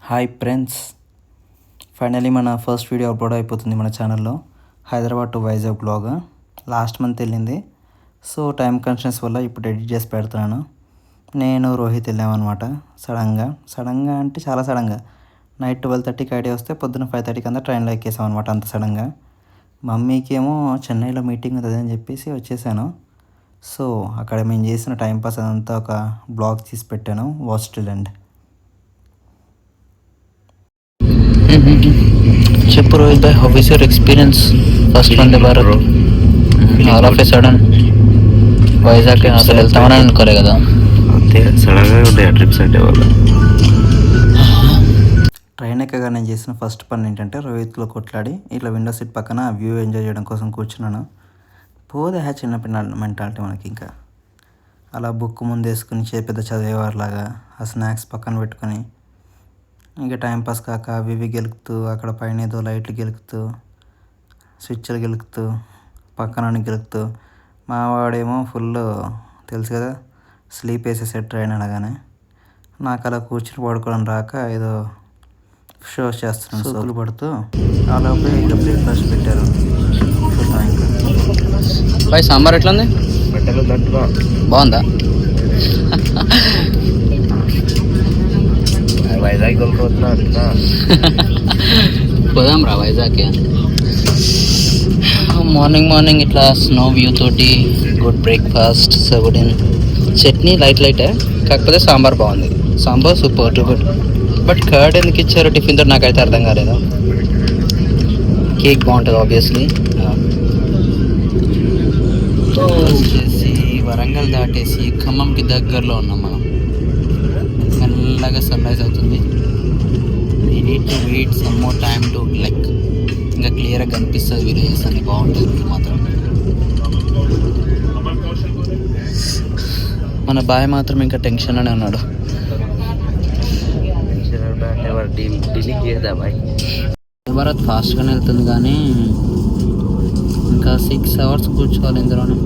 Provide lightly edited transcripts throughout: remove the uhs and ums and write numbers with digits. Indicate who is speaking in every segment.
Speaker 1: Hi friends, finally మన first video upload అయిపోతుంది మన ఛానల్లో. Hyderabad to Vizag blog last month వెళ్ళింది. సో టైం కన్స్టెన్స్ వల్ల ఇప్పుడు ఎడిట్ చేసి పెడుతున్నాను. నేను రోహిత్ వెళ్ళామన్నమాట. సడన్గా అంటే చాలా సడన్గా నైట్ 12:30కి ఐడియా వస్తే పొద్దున్న 5:30కి అంతా ట్రైన్లో ఎక్కేసాం అనమాట. అంత సడన్గా మమ్మీకి ఏమో చెన్నైలో మీటింగ్ ఉంది అని చెప్పేసి వచ్చేసాను. సో అక్కడ మేము చేసిన టైంపాస్ అదంతా ఒక బ్లాగ్ తీసి పెట్టాను. Watch till end. చెప్పు Rohit bhai, how is your experience first Vande Bharat? All of a sudden Vizag అసలు వెళ్తామని అనుకోలే కదా.
Speaker 2: అంతే సడన్గా ఉంటాయి ట్రిప్స్ అంటే వాళ్ళు.
Speaker 1: ట్రైన్ ఎక్కగా నేను చేసిన ఫస్ట్ పని ఏంటంటే రోహిత్లో కొట్లాడి ఇట్లా విండో సీట్ పక్కన వ్యూ ఎంజాయ్ చేయడం కోసం కూర్చున్నాను. పోదే చిన్న పిల్లల మెంటాలిటీ మనకి. ఇంకా అలా బుక్ ముందు వేసుకుని పెద్ద చదివేవారిలాగా ఆ స్నాక్స్ పక్కన పెట్టుకొని ఇంకా టైంపాస్ కాక అవి గెలుకుతూ అక్కడ పైన ఏదో లైట్లు గెలుకుతూ స్విచ్లు గెలుకుతూ పక్కన గెలుకుతూ మా వాడేమో ఫుల్ తెలుసు కదా స్లీప్ వేసేసాడు ట్రైన్ అనగానే. నాకు అలా కూర్చుని పడుకోవడం రాక ఏదో షోస్ చేస్తున్నాను సోకులు పడుతూ. అలాగే ఇక బ్రేక్ఫాస్ట్ పెట్టారు.
Speaker 3: బాయ్ సాంబార్ ఎట్లా ఉంది? బాగుందా?
Speaker 2: వైజాగ్
Speaker 3: పోదాం రా వైజాగ్కి. మార్నింగ్ ఇట్లా స్నో వ్యూ తోటి good breakfast served in chutney లైటే, కాకపోతే సాంబార్ బాగుంది. Sambar super too good. But curd ఎందుకు ఇచ్చారు టిఫిన్ తోటి నాకైతే అర్థం కాలేదు. కేక్ బాగుంటుంది ఆబ్వియస్లీ. వచ్చేసి వరంగల్ దాటేసి ఖమ్మంకి దగ్గరలో ఉన్నాం మనం. మెల్లగా సన్ రైజ్ అవుతుంది. We need to wait some more time to like ఇంకా క్లియర్గా కనిపిస్తుంది విలేజెస్ అని. బాగుంటుంది మాత్రం. మన బాయ్ మాత్రం ఇంకా టెన్షన్లోనే ఉన్నాడు. భారత్ ఫాస్ట్గానే వెళ్తుంది కానీ ఇంకా 6 hours కూర్చోవాలి ఇందులోనే.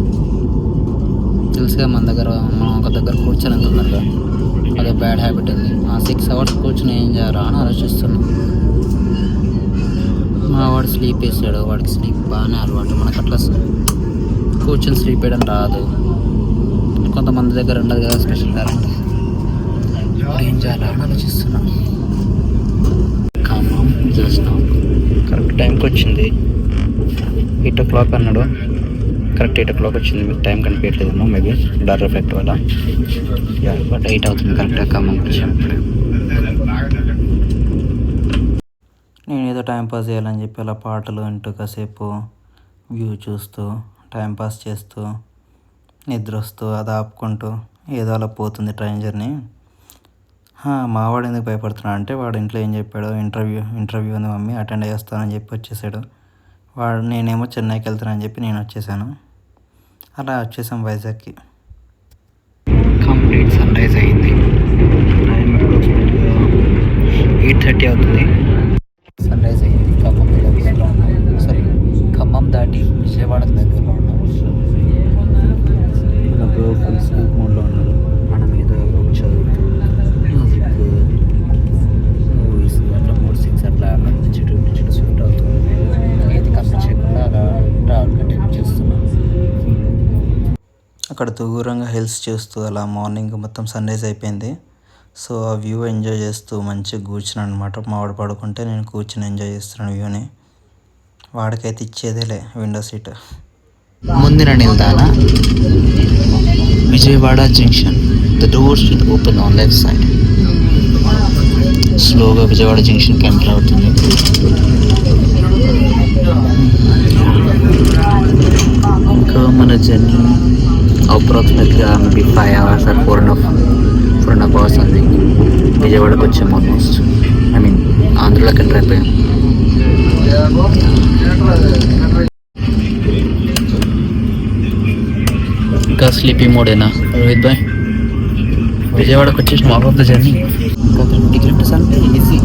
Speaker 3: తెలుసుగా మనం ఒక దగ్గర కూర్చొని వెళ్తున్నారు. అదే బ్యాడ్ హ్యాబిట్ ఉంది. ఆ 6 hours కూర్చొని ఏం చేయాలా అని ఆలోచిస్తున్నాం. మా వాడు స్లీప్ వేసాడు. వాడికి స్లీప్ బాగానే అలవాటు. మనకు అట్లా కూర్చొని స్లీప్ వేయడం రాదు. కొంతమంది దగ్గర ఉండదు కదా స్పెషల్ టాలెంట్. ఇప్పుడు ఏం చేయాలా అని ఆలోచిస్తున్నాం. ఖమ్మం జస్ట్ కరెక్ట్ టైంకి వచ్చింది. 8 o'clock అన్నాడు. కరెక్ట్ 8 o'clock వచ్చింది. మీకు టైం కనిపించట్లేదేమో మేబీ బ్లర్ ఎఫెక్ట్ వల్ల. బట్ 8 అవుతుంది కరెక్ట్గా ఖమ్మంకి వచ్చాము. నేను ఏదో టైంపాస్ చేయాలని చెప్పి అలా పాటలు వింటూ కాసేపు వ్యూ చూస్తూ టైంపాస్ చేస్తూ నిద్ర వస్తూ అది ఆపుకుంటూ ఏదో అలా పోతుంది ట్రైన్ జర్నీ. మావాడు ఎందుకు భయపడుతున్నాడు అంటే వాడు ఇంట్లో ఏం చెప్పాడు, ఇంటర్వ్యూ ఉంది మమ్మీ అటెండ్ అయ్యేస్తానని చెప్పి వచ్చేసాడు. నేనేమో చెన్నైకి వెళ్తానని చెప్పి నేను వచ్చేసాను. అలా వచ్చేసాం వైజాగ్కి. కంప్లీట్ సన్ రైజ్ అయ్యింది. టైం 8:30 అవుతుంది. సన్ రైజ్ అయ్యింది. ఖమ్మం దగ్గరలో ఉన్నాం. సారీ, ఖమ్మం దాటి విజయవాడకు దగ్గరలో ఉన్నాం. మన బ్రో ఫుల్ స్లీప్ మోడ్లో ఉన్నాడు. మనం ఏదో బుక్ చదువుతూ మ్యూజిక్ మూవీస్ అట్లా 3-6 అట్లా చుట్టూ షూట్ అవుతుంది. ఏది కనిపించకుండా అలా ట్రావెల్ కంటిన్యూ చేస్తున్నాం. అక్కడ దూరంగా హిల్స్ చూస్తూ అలా మార్నింగ్ మొత్తం సన్ రైజ్ అయిపోయింది. సో ఆ వ్యూ ఎంజాయ్ చేస్తూ మంచిగా కూర్చున్నాను అనమాట. మావాడు పడుకుంటే నేను కూర్చుని ఎంజాయ్ చేస్తున్నాను వ్యూని. వాడికైతే ఇచ్చేదేలే విండో సీట్. ముందున నిల్దానా Vijayawada junction. The doors will open on left side. స్లోగా విజయవాడ జంక్షన్కి ఎంటర్ అవుతుంది. ఇంకా మన జర్నీ అప్రాక్సిమేట్గా మేబీ 5 hours or 4.5 hours ఉంది. విజయవాడకు వచ్చాము ఆల్మోస్ట్. ఐ మీన్ ఆంధ్రలోకి ఎంటర్ అయిపోయాం. ఇంకా స్లీపీ మోడేనా రోహిత్ భాయ్? విజయవాడకు వచ్చేసి హాఫ్ ఆఫ్ ద జర్నీ. ఇంకా 30 kilometers అంటే ఈజీ.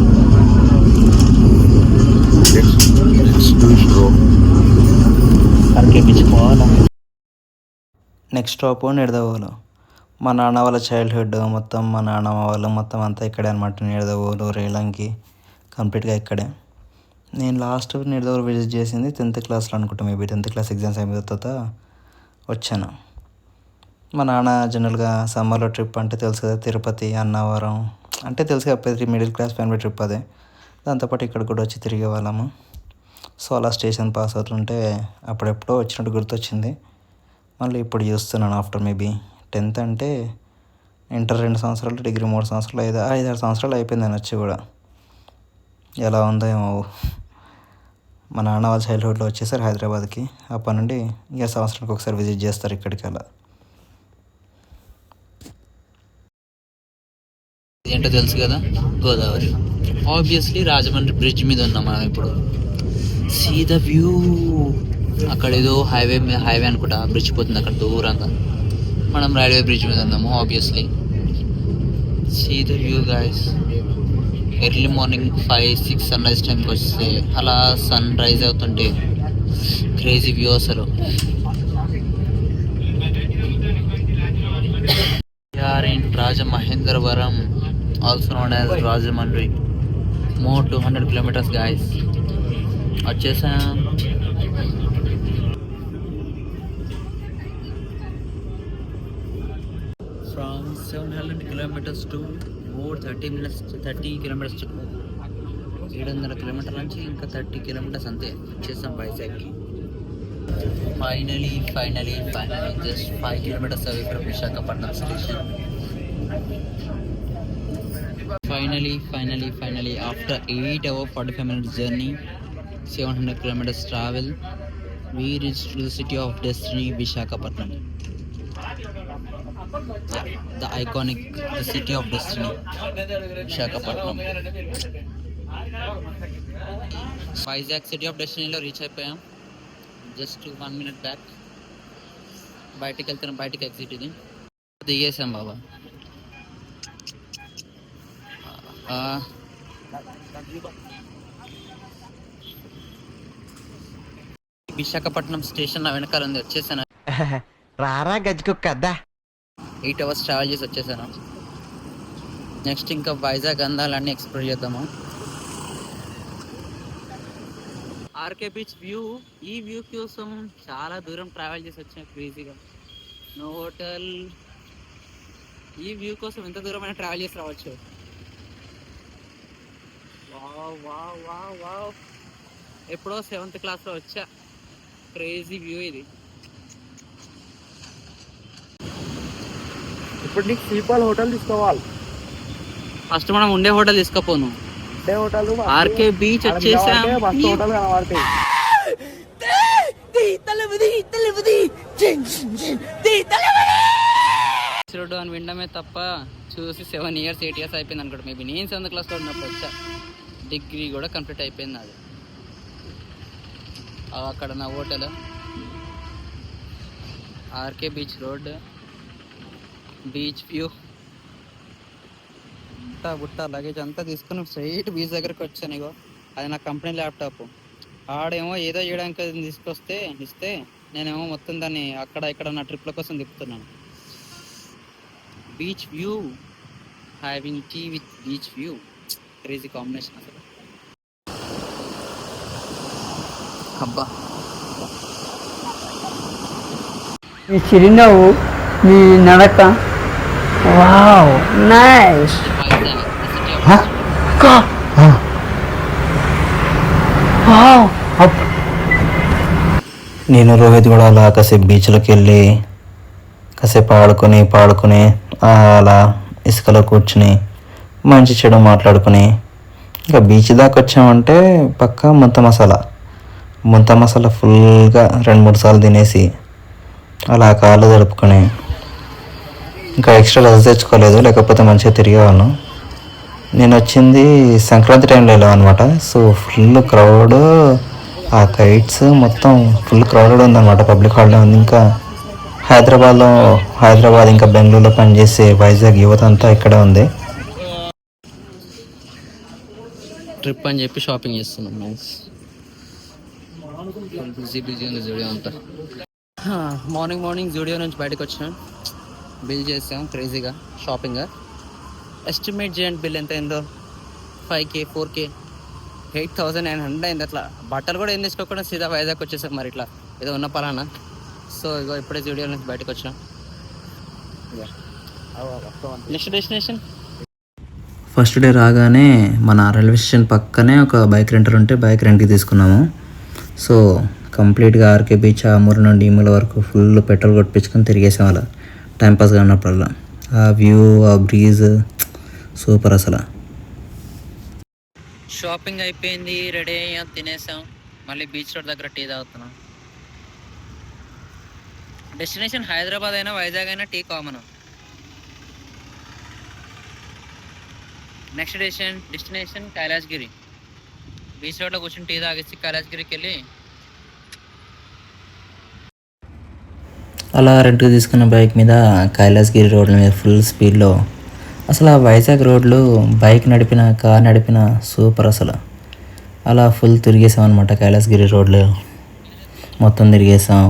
Speaker 3: అరకేపించుకోవాలా.
Speaker 1: Next stop Nidadavolu.
Speaker 3: మా నాన్న వాళ్ళ చైల్డ్హుడ్ మొత్తం, మా నాన్నమ్మ వాళ్ళు మొత్తం అంతా ఇక్కడే అనమాట. నిడదవోలు, రేలంకి కంప్లీట్గా ఇక్కడే. నేను లాస్ట్ నిడదవోలు విజిట్ చేసింది 10th క్లాస్లో అనుకుంటా. మేబీ 10th క్లాస్ ఎగ్జామ్స్ అయిపోయిన తర్వాత వచ్చాను. మా నాన్న జనరల్గా సమ్మర్లో ట్రిప్ అంటే తెలుసు కదా, తిరుపతి, అన్నవరం అంటే తెలుసు కదా, ప్రతి మిడిల్ క్లాస్ ఫ్యామిలీ ట్రిప్ అదే. దాంతోపాటు ఇక్కడ కూడా వచ్చి తిరిగే వాళ్ళము. సో అలా స్టేషన్ పాస్ అవుతుంటే అప్పుడెప్పుడో వచ్చినట్టు గుర్తొచ్చింది. మళ్ళీ ఇప్పుడు చూస్తున్నాను ఆఫ్టర్ మేబీ 10th అంటే ఇంటర్ 2 సంవత్సరాలు, డిగ్రీ 3 సంవత్సరాలు, 5-6 సంవత్సరాలు అయిపోయింది నేను వచ్చి కూడా. ఎలా ఉందో ఏమో. మా నాన్న వాళ్ళ చైల్డ్హుడ్లో వచ్చేసారు హైదరాబాద్కి. అప్పటి నుండి ఇక సంవత్సరానికి ఒకసారి విజిట్ చేస్తారు ఇక్కడికి. అలా
Speaker 1: ఏంటో తెలుసు కదా, గోదావరి. ఆబ్వియస్లీ రాజమండ్రి బ్రిడ్జ్ మీద ఉన్నాం మనం ఇప్పుడు. See the view. అక్కడ ఏదో హైవే అనుకుంటా, బ్రిడ్జ్ పోతుంది అక్కడ దూరంగా. మనం రైల్వే బ్రిడ్జ్ మీద ఉన్నాము obviously. See the view guys. Early morning 5-6 sunrise టైంకి వస్తే అలా సన్ రైజ్ అవుతుంటే క్రేజీ వ్యూ అసలు. Are in Rajamahendravaram, also known as Rajahmundry. More 200 kilometers guys. వచ్చేసాం. ఫ్రమ్ 700 kilometers to more 30 kilometers to 700 kilometers నుంచి ఇంకా 30 kilometers అంతే. వచ్చేసాం వైజాగ్కి. Finally just 5 kilometers away from Visakhapatnam station. Finally, after 8-hour 45 minutes journey, 700 kilometers travel, we reached to the city of destiny, Visakhapatnam. Yeah, the iconic, the city of destiny, Visakhapatnam. Vizag city of destiny lo reach అయిపోయాం. Just 1 minute back. బయటికి వెళ్తున్నాం, బయటికి exit ఇది దిగేసాం బాబా. Visakhapatnam station నా వెనకాల ఉంది. వచ్చేసాను.
Speaker 3: రారా గజ్జుకుక్కద్దా.
Speaker 1: 8 hours ట్రావెల్ చేసి వచ్చేసాను. నెక్స్ట్ ఇంకా వైజాగ్ అందాలన్నీ ఎక్స్ప్లోర్ చేద్దాము. RK beach view. ఈ వ్యూ కోసం చాలా దూరం ట్రావెల్ చేసి వచ్చాను క్రేజీగా. No hotel. ఈ వ్యూ కోసం ఎంత దూరమైనా ట్రావెల్ చేసి రావచ్చు. వావ్. ఎప్పుడో 7th క్లాస్లో వచ్చా. క్రేజీ వ్యూ ఇది.
Speaker 2: ఇప్పుడు నీకు పీపుల్ హోటల్ తీసుకోవాలి.
Speaker 1: ఫస్ట్ మనం ఉండే హోటల్ తీసుకోపోను. ఆర్కే బీచ్ వచ్చేసాం. రోడ్డు అని వినడమే తప్ప చూసి 7 years 8 years అయిపోయింది అనుకోండి. మేబీ నేను 7th క్లాస్లో ఉన్నప్పుడు వచ్చా. డిగ్రీ కూడా కంప్లీట్ అయిపోయింది అది. అక్కడ నా hotel RK beach road, beach view. బుట్ట లగేజ్ అంతా తీసుకుని స్ట్రైట్ బీచ్ దగ్గరకు వచ్చాను. ఇగో అది నా కంపెనీ ల్యాప్టాప్. ఆడేమో ఏదో చేయడానికి ఇస్తే నేనేమో మొత్తం దాన్ని అక్కడ ఇక్కడ నా ట్రిప్ల కోసం తిప్పుతున్నాను. Beach view, having tea with beach view, crazy combination అసలు. అబ్బా,
Speaker 4: మీ చిరునవ్వు, మీ నడక, వావ్ నైస్.
Speaker 3: నేను రోహిత్ కూడా అలా కాసేపు బీచ్లోకి వెళ్ళి కాసేపు పాడుకొని అలా ఇసుకలో కూర్చుని మంచి చెడు మాట్లాడుకుని ఇంకా బీచ్ దాకా వచ్చామంటే పక్కా ముంత మసాలా ఫుల్గా 2-3 సార్లు తినేసి అలా కాళ్ళు జరుపుకొని ఇంకా ఎక్స్ట్రా లస్ తెచ్చుకోలేదు, లేకపోతే మంచిగా తిరిగేవాళ్ళం. నేను వచ్చింది సంక్రాంతి టైంలో వెళ్ళాం అనమాట. సో ఫుల్ క్రౌడ్, ఆ కైట్స్ మొత్తం ఫుల్ క్రౌడెడ్ ఉందన్నమాట. పబ్లిక్ హాలిడే ఉంది. ఇంకా హైదరాబాద్ ఇంకా బెంగళూరులో పనిచేసే వైజాగ్ యువత అంతా ఇక్కడే ఉంది.
Speaker 1: ట్రిప్ అని చెప్పి షాపింగ్ చేస్తున్నాం. బిజీ ఉంది జూడియో అంతా. మార్నింగ్ జూడియో నుంచి బయటకు వచ్చినా.
Speaker 3: బిల్ చేసాం క్రేజీగా షాపింగ్. ఎస్టిమేట్ చేయండి బిల్ ఎంత అయిందో. 5K 4K 8,900 అయింది. అట్లా బట్టలు కూడా ఏం తెచ్చుకోకుండా సీదా వైజాగ్ వచ్చేసాం. మరి ఇట్లా ఏదో ఉన్న పలానా. సో ఇగో ఇప్పుడే స్టూడియో నుంచి బయటకు వచ్చినాం. Next destination.
Speaker 1: ఫస్ట్ డే రాగానే మన రైల్వే స్టేషన్ పక్కనే ఒక బైక్ రెంటర్ ఉంటే బైక్ రెంట్కి తీసుకున్నాము. సో కంప్లీట్గా ఆర్కే బీచ్ ఆమూరు నుండి ఈముల వరకు ఫుల్ పెట్రోల్ కొట్టించుకొని తిరిగేసాం అలా టైంపాస్గా ఉన్నప్పుడల్లా. ఆ వ్యూ, ఆ బ్రీజ్ సూపర్ అసలు.
Speaker 3: షాపింగ్ అయిపోయింది, రెడీ అయ్యాం, తినేసాం. మళ్ళీ బీచ్ రోడ్ దగ్గర టీ తాగుతున్నాం. డెస్టినేషన్ హైదరాబాద్ అయినా వైజాగ్ అయినా tea common. Next destination Kailasagiri. Beach రోడ్లో కూర్చొని టీ తాగేసి కైలాసగిరికి వెళ్ళి
Speaker 1: అలా రెంట్కి తీసుకున్న బైక్ మీద కైలాసగిరి రోడ్ల మీద ఫుల్ స్పీడ్లో. అసలు ఆ వైజాగ్ రోడ్లు బైక్ నడిపిన, కార్ నడిపిన సూపర్ అసలు. అలా ఫుల్ తిరిగేసాం అనమాట కైలాసగిరి రోడ్లు మొత్తం తిరిగేసాం.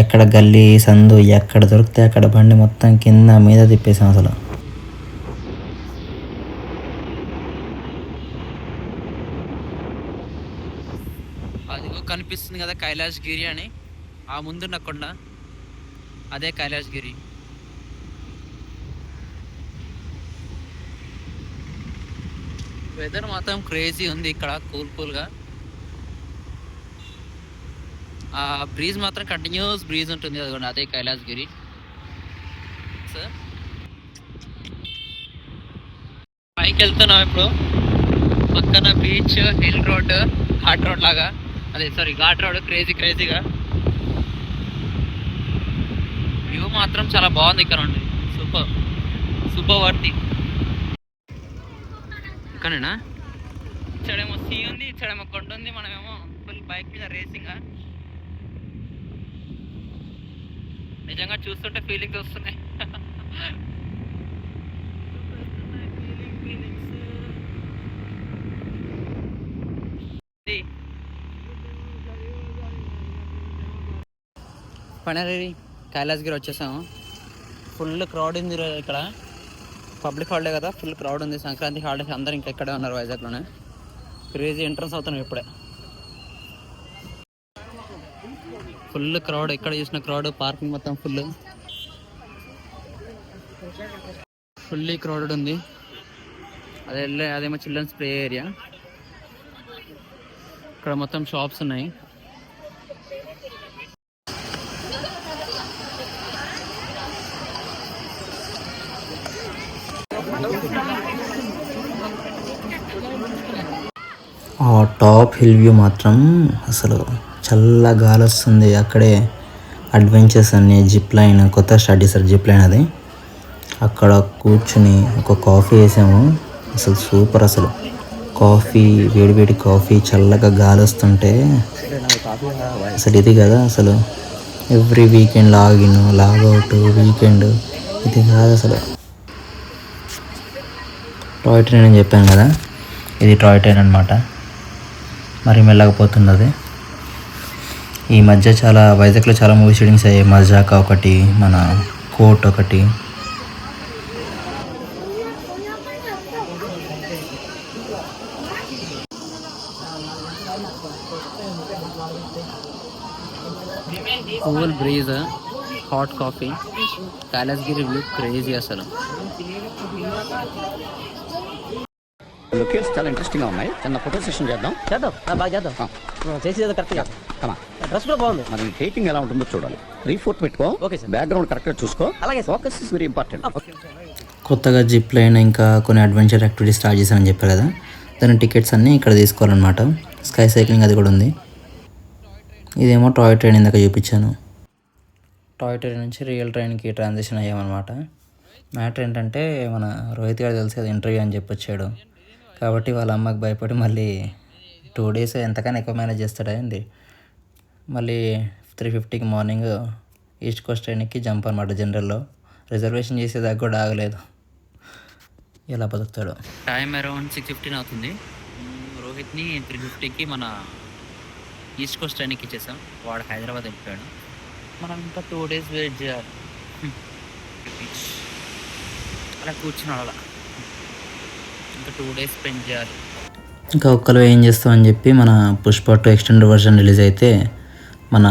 Speaker 1: ఎక్కడ గల్లీ సందు ఎక్కడ దొరికితే అక్కడ బండి మొత్తం కింద మీద తిప్పేసాం అసలు.
Speaker 3: అదిగో కనిపిస్తుంది కదా కైలాసగిరి అని, ఆ ముందున్న కొండ అదే కైలాసగిరి. వెదర్ మాత్రం క్రేజీ ఉంది ఇక్కడ, కూల్గా. ఆ బ్రీజ్ మాత్రం కంటిన్యూస్ బ్రీజ్ ఉంటుంది. అదిగోండి అదే కైలాసగిరి. సార్ పైకి వెళ్తున్నాం ఇప్పుడు. పక్కన beach, hill road, ghat road లాగా. ఘాట్ రోడ్ క్రేజీగా. వ్యూ మాత్రం చాలా బాగుంది ఇక్కడ నుండి. సూపర్ వర్తి. ఇక్కడేనా? ఇక్కడేమో సీ ఉంది, ఇక్కడేమో కొండ ఉంది. మనమేమో ఫుల్ బైక్ మీద రేసింగ్. నిజంగా చూస్తుంటే ఫీలింగ్స్ వస్తున్నాయి. ఫైనల్లీ కైలాసగిరి వచ్చేసాము. ఫుల్ క్రౌడ్ ఉంది ఇక్కడ. పబ్లిక్ హాలిడే కదా, ఫుల్ క్రౌడ్ ఉంది. సంక్రాంతి హాలిడేస్ అందరూ ఇంకా ఇక్కడే ఉన్నారు వైజాగ్లోనే. క్రేజీ ఎంట్రన్స్ అవుతున్నాం ఇప్పుడే. ఫుల్ క్రౌడ్, ఎక్కడ చూసిన క్రౌడ్. పార్కింగ్ మొత్తం ఫుల్లీ క్రౌడెడ్ ఉంది. అదేమో చిల్డ్రన్స్ ప్లే ఏరియా. ఇక్కడ మొత్తం షాప్స్ ఉన్నాయి.
Speaker 1: ఆ టాప్ హిల్ వ్యూ మాత్రం అసలు చల్ల గాలి వస్తుంది. అక్కడే అడ్వెంచర్స్ అన్ని, జిప్ లైన్ కొత్త స్టార్ట్ చేశారు. జిప్ లైన్ అది. అక్కడ కూర్చుని ఒక కాఫీ వేసాము. అసలు సూపర్ అసలు. కాఫీ, వేడి కాఫీ, చల్లగా గాలి వస్తుంటే అసలు ఇది కదా అసలు. ఎవ్రీ వీకెండ్ లాగౌట్ వీకెండ్ ఇది కాదు అసలు. టాయ్ ట్రైన్ అని చెప్పాను కదా, ఇది టాయ్ ట్రైన్ అనమాట. మరి మెల్లకపోతున్నది. ఈ మధ్య వైజాగ్లో చాలా మూవీ షూటింగ్స్ అయ్యాయి. మజాకా ఒకటి, మన కోట్ ఒకటి.
Speaker 3: Cool breeze, hot coffee. Kailasagiri view crazy అసలు.
Speaker 5: లొకేషన్స్ చాలా ఇంట్రెస్టింగ్ గా ఉన్నాయి. చిన్న ఫోటో సెషన్ చేద్దాం.
Speaker 4: బాగా చేద్దాం. చేసేది కరెక్ట్గా. డ్రెస్ కూడా బాగుంది.
Speaker 5: మరి టేకింగ్ ఎలా ఉంటుందో చూడాలి. 3-4 పెట్టుకో.
Speaker 4: Okay sir.
Speaker 5: బ్యాక్గ్రౌండ్ కరెక్ట్ గా చూసుకో.
Speaker 4: అలాగే.
Speaker 5: Focus is very important.
Speaker 1: కొత్తగా జిప్ లైన్ ఇంకా కొన్ని అడ్వెంచర్ యాక్టివిటీస్ స్టార్ట్ చేశామని చెప్పారు కదా, దాని టికెట్స్ అన్నీ ఇక్కడ తీసుకోవాలన్నమాట. స్కై సైక్లింగ్ అది కూడా ఉంది. ఇదేమో టాయ్ ట్రైన్ ఇందాక చూపించాను. టాయ్ ట్రైన్ నుంచి రియల్ ట్రైన్కి ట్రాన్సిషన్ అయ్యామన్నమాట. మ్యాటర్ ఏంటంటే మన రోహిత్ గారు తెలిసి అది ఇంటర్వ్యూ అని చెప్పొచ్చాడు. కాబట్టి వాళ్ళ అమ్మకి భయపడి మళ్ళీ 2 days ఎంతకైనా ఎక్కువ మేనేజ్ చేస్తాడండి. మళ్ళీ 3:50కి మార్నింగ్ ఈస్ట్ కోస్ట్ ట్రైన్కి జంప్ అనమాట. జనరల్లో రిజర్వేషన్ చేసేదాకా కూడా ఆగలేదు. ఎలా బతుకుతాడు.
Speaker 3: టైం అరౌండ్ 6:15 అవుతుంది. రోహిత్ని 3:50కి మన ఈస్ట్ కోస్ట్ ట్రైన్కి ఇచ్చేసాం. వాడు హైదరాబాద్ వెళ్ళిపోయాడు. మనం ఇంకా 2 days వెయిట్ చేయాలి.
Speaker 2: అలా కూర్చున్నాడు అలా. ఇంకా 2 days స్పెండ్ చేయాలి.
Speaker 3: ఇంకా ఒక్కరు ఏం చేస్తామని చెప్పి మన పుష్ప 2 ఎక్స్టెండెడ్ వర్షన్ రిలీజ్ అయితే మన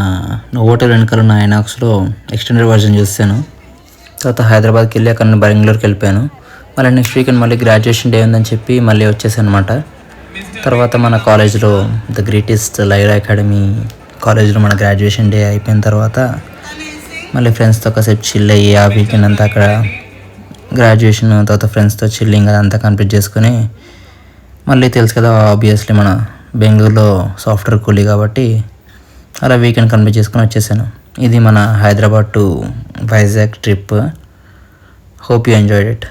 Speaker 3: హోటల్ వెనకాల ఉన్న ఐనాక్స్లో ఎక్స్టెండెడ్ వర్షన్ చూస్తాను. తర్వాత హైదరాబాద్కి వెళ్ళి అక్కడ బెంగళూరుకి వెళ్ళిపోయాను. మళ్ళీ నెక్స్ట్ వీకెండ్ మళ్ళీ గ్రాడ్యుయేషన్ డే ఉందని చెప్పి మళ్ళీ వచ్చేసాను అనమాట. తర్వాత మన కాలేజ్లో ద గ్రేటెస్ట్ లైవ్ అకాడమీ కాలేజ్లో మన గ్రాడ్యుయేషన్ డే అయిపోయిన తర్వాత మళ్ళీ ఫ్రెండ్స్తో కాసేపు చిల్ అయ్యి ఆ వీకెండ్ అంతా అక్కడ గ్రాడ్యుయేషన్ తర్వాత ఫ్రెండ్స్తో చిల్లింగ్ అదంతా కంప్లీట్ చేసుకొని మళ్ళీ తెలుసు కదా ఆబ్వియస్లీ మన బెంగళూరులో సాఫ్ట్వేర్ కూలీ కాబట్టి అలా వీకెండ్ కంప్లీట్ చేసుకొని వచ్చేసాను. ఇది మన Hyderabad to Vizag trip. Hope you enjoyed it.